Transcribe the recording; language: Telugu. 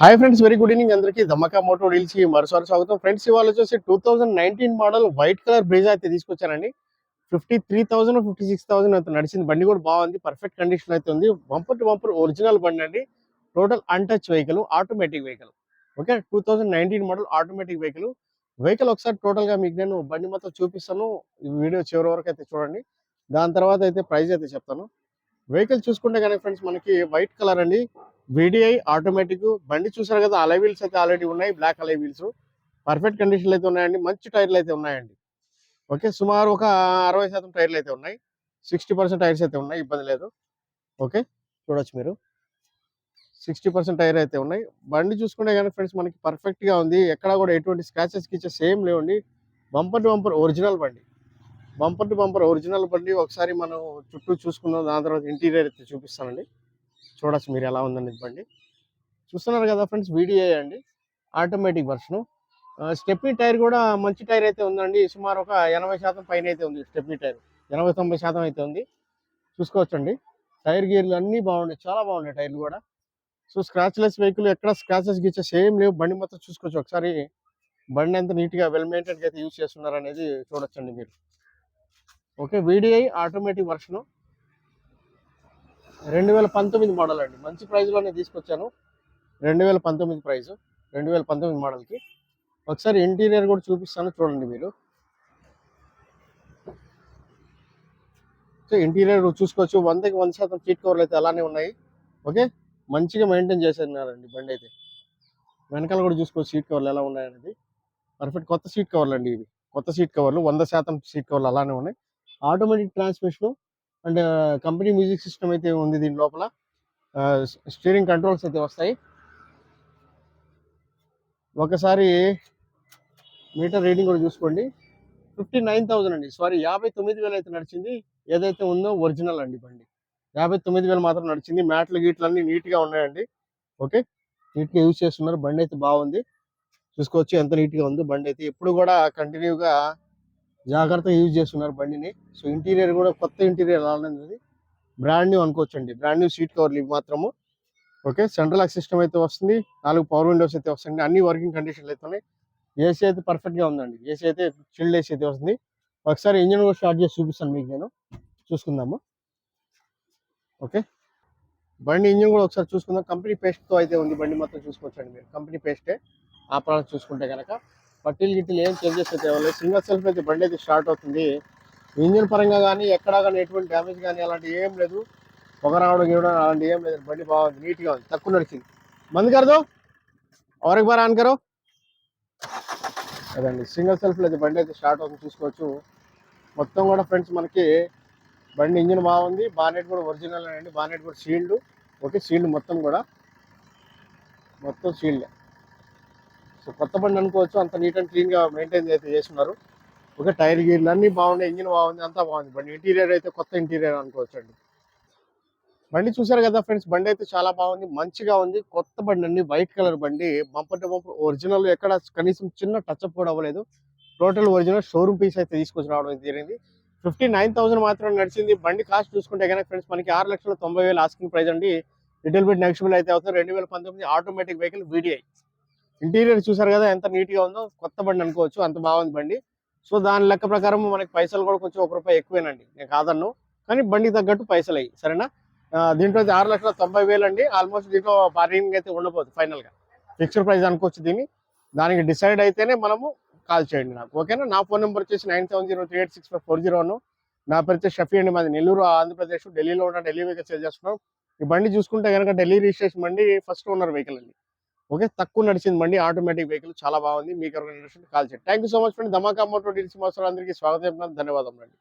Hi friends, very good evening అందరికీ. ధమాకా మోటో డీల్స్ కి మరోసారి స్వాగతం. ఫ్రెండ్స్, ఇవాళ వచ్చేసి 2019 మోడల్ వైట్ కలర్ బ్రిజా అయితే తీసుకొచ్చానండి. 53,000 56,000 అయితే నడిచింది. బండి కూడా బాగుంది, పర్ఫెక్ట్ కండిషన్ అయితే ఉంది. బంపర్ టు బంపర్ ఒరిజినల్ బండి అండి. Total untouch vehicle, automatic vehicle. Okay, 2019 model automatic vehicle. Vehicle ఒకసారి టోటల్ గా మీకు నేను బండి మొత్తం చూపిస్తాను. ఈ వీడియో చివరి వరకు అయితే చూడండి. దాని తర్వాత అయితే ప్రైస్ అయితే చెప్తాను. వెహికల్ చూసుకుంటే కనుక ఫ్రెండ్స్, మనకి వైట్ కలర్ అండి, VDI ఆటోమేటిక్. బండి చూసారు కదా, అలై వీల్స్ అయితే ఆల్రెడీ ఉన్నాయి, బ్లాక్ అలై వీల్స్. పర్ఫెక్ట్ కండిషన్లు అయితే ఉన్నాయండి, మంచి టైర్లు అయితే ఉన్నాయండి. ఓకే, సుమారు ఒక 60% టైర్లు అయితే ఉన్నాయి, 60% టైర్స్ అయితే ఉన్నాయి, ఇబ్బంది లేదు. ఓకే, చూడొచ్చు మీరు, 60% టైర్ అయితే ఉన్నాయి. బండి చూసుకుంటే కనుక ఫ్రెండ్స్, మనకి పర్ఫెక్ట్ గా ఉంది, ఎక్కడ కూడా ఎటువంటి స్క్రాచెస్ గిచ్చెస్ ఏం లేవండి. బంపర్ టు బంపర్ ఒరిజినల్ బండి, బంపర్ టు బంపర్ ఒరిజినల్ బండి. ఒకసారి మనం చుట్టూ చూసుకుందాం, దాని తర్వాత ఇంటీరియర్ అయితే చూపిస్తానండి. చూడొచ్చు మీరు ఎలా ఉందండి బండి. చూస్తున్నారు కదా ఫ్రెండ్స్, VDI అండి, ఆటోమేటిక్ వర్షను. స్టెప్నీ టైర్ కూడా మంచి టైర్ అయితే ఉందండి, సుమారు ఒక 80% పైన అయితే ఉంది. స్టెప్నీ టైర్ 80-90% అయితే ఉంది, చూసుకోవచ్చండి. టైర్ గేర్లు అన్నీ బాగున్నాయి, చాలా బాగున్నాయి టైర్లు కూడా. సో స్క్రాచ్లెస్ వెహికల్, ఎక్కడ స్క్రాచెస్ గిచ్చెస్ ఏం లేవు. బండి మొత్తం చూసుకోవచ్చు ఒకసారి. బండి ఎంత నీట్గా వెల్ మెయింటైన్గా అయితే యూజ్ చేస్తున్నారు అనేది చూడొచ్చండి మీరు. ఓకే, VDI ఆటోమేటిక్ వర్షను, 2019 మోడల్ అండి. మంచి ప్రైస్లోనే తీసుకొచ్చాను, 2019 ప్రైస్, 2019 మోడల్కి. ఒకసారి ఇంటీరియర్ కూడా చూపిస్తాను, చూడండి మీరు. సో ఇంటీరియర్ చూసుకోవచ్చు, 100కి 100% సీట్ కవర్లు అయితే అలానే ఉన్నాయి. ఓకే, మంచిగా మెయింటైన్ చేస్తున్నారండి బండి అయితే. వెనకాల కూడా చూసుకోవచ్చు సీట్ కవర్లు ఎలా ఉన్నాయనేది. పర్ఫెక్ట్ కొత్త సీట్ కవర్లు అండి ఇవి, కొత్త సీట్ కవర్లు, 100% సీట్ కవర్లు అలానే ఉన్నాయి. Automatic transmission and company music system అయితే ఉంది దీని లోపల. స్టీరింగ్ కంట్రోల్స్ అయితే వస్తాయి. ఒకసారి మీటర్ రీడింగ్ కూడా చూసుకోండి. 59,000 అండి, సారీ 59,000 అయితే నడిచింది. ఏదైతే ఉందో ఒరిజినల్ అండి బండి, 59,000 మాత్రం నడిచింది. మ్యాట్లు గీట్లు అన్ని నీట్గా ఉన్నాయండి. ఓకే, నీట్గా యూజ్ చేస్తున్నారు. బండి అయితే బాగుంది, చూసుకోవచ్చు ఎంత నీట్గా ఉందో బండి అయితే. ఎప్పుడు కూడా కంటిన్యూగా జాగ్రత్తగా యూజ్ చేస్తున్నారు బండిని. సో ఇంటీరియర్ కూడా కొత్త ఇంటీరియర్ అలానే బ్రాండ్ న్యూ అనుకోవచ్చు అండి, బ్రాండ్ న్యూ సీట్ కవర్లు ఇవి మాత్రము. ఓకే, సెంట్రల్ లాక్ సిస్టమ్ అయితే వస్తుంది, 4 పవర్ విండోస్ అయితే వస్తుంది, అన్ని వర్కింగ్ కండిషన్లు అయితే ఉన్నాయి. ఏసీ అయితే పర్ఫెక్ట్గా ఉందండి, ఏసీ అయితే చిల్డ్ ఏసీ అయితే వస్తుంది. ఒకసారి ఇంజన్ కూడా స్టార్ట్ చేసి చూపిస్తాను మీకు నేను, చూసుకుందాము. ఓకే, బండి ఇంజన్ కూడా ఒకసారి చూసుకుందాం. కంపెనీ పేస్ట్తో అయితే ఉంది బండి మొత్తం, చూసుకోవచ్చండి మీరు. కంపెనీ పేస్టే ఆ ప్రోడక్ట్ చూసుకుంటే కనుక. పట్టీలు గిట్టీలు ఏం చేంజెస్ అయితే అవ్వలేదు. సింగల్ సెల్ఫ్ అయితే బండి అయితే స్టార్ట్ అవుతుంది. ఇంజన్ పరంగా కానీ ఎక్కడా కానీ ఎటువంటి డ్యామేజ్ కానీ అలాంటివి ఏం లేదు. పొగ రావడం గీవడం అలాంటి ఏం లేదు. బండి బాగుంది, నీట్గా ఉంది, తక్కువ నడిచింది. బంద్ కరదో और एक बार ఆన్ కరో. అదండి, సింగల్ సెల్ఫ్లో అయితే బండి అయితే స్టార్ట్ అవుతుంది, చూసుకోవచ్చు. మొత్తం కూడా ఫ్రెండ్స్ మనకి బండి ఇంజిన్ బాగుంది. బానెట్ కూడా ఒరిజినల్ అండి, బానెట్ కూడా షీల్డ్. ఓకే, షీల్డ్ మొత్తం కూడా, మొత్తం షీల్డ్. సో కొత్త బండి అనుకోవచ్చు, అంత నీట్ అండ్ క్లీన్గా మెయింటైన్ అయితే చేస్తున్నారు. ఓకే, టైర్ గీర్లు అన్నీ బాగున్నాయి, ఇంజిన్ బాగుంది, అంతా బాగుంది బండి. ఇంటీరియర్ అయితే కొత్త ఇంటీరియర్ అనుకోవచ్చు అండి. బండి చూసారు కదా ఫ్రెండ్స్, బండి అయితే చాలా బాగుంది, మంచిగా ఉంది. కొత్త బండి అండి, వైట్ కలర్ బండి, బంపర్ టు బంపర్ ఒరిజినల్, ఎక్కడ కనీసం చిన్న టచ్అప్ కూడా అవ్వలేదు. టోటల్ ఒరిజినల్ షోరూమ్ పీస్ అయితే తీసుకొచ్చి రావడం జరిగింది. 59,000 మాత్రం నడిచింది. బండి కాస్ట్ చూసుకుంటే కనుక ఫ్రెండ్స్, మనకి 6,90,000 ఆస్కింగ్ ప్రైస్ అండి. లిటిల్ బిట్ నెగోషియబుల్ అయితే అవుతుంది. 2019 ఆటోమేటిక్ వెహికల్, VDI. ఇంటీరియర్ చూసారు కదా ఎంత నీట్గా ఉందో, కొత్త బండి అనుకోవచ్చు, అంత బాగుంది బండి. సో దాని లెక్క ప్రకారం మనకి పైసలు కూడా కొంచెం ₹1 ఎక్కువేనండి, నేను కాదన్ను, కానీ బండికి తగ్గట్టు పైసలు అయ్యి, సరేనా. దీంట్లో 6,90,000 అండి. ఆల్మోస్ట్ దీంట్లో బార్గెనింగ్ అయితే ఉండబోదు, ఫైనల్గా ఫిక్స్డ్ ప్రైస్ అనుకోవచ్చు దీన్ని. దానికి డిసైడ్ అయితేనే మనము కాల్ చేయండి నాకు, ఓకేనా. నా ఫోన్ నెంబర్ వచ్చేసి 9703865401. నా పేరు వచ్చేసి షఫీ అండి, మాది నెల్లూరు, ఆంధ్రప్రదేశ్. ఢిల్లీలో ఉన్న ఢిల్లీ వెహికల్ సేల్ చేస్తున్నాం. ఈ బండి చూసుకుంటే కనుక ఢిల్లీ రిజిస్ట్రేషన్ బండి, ఫస్ట్ ఓనర్ వెహికల్ అండి. ఓకే, తక్కువ నడిచింది బండి, ఆటోమేటిక్ వెహికల్, చాలా బాగుంది. మీకు ఎవరైనా కాల్ చేయండి. Thank you so much friend. Dhamaka motor deals మోసాలు అందరికీ స్వాగతం చెప్తున్నాను, ధన్యవాదాలు అండి.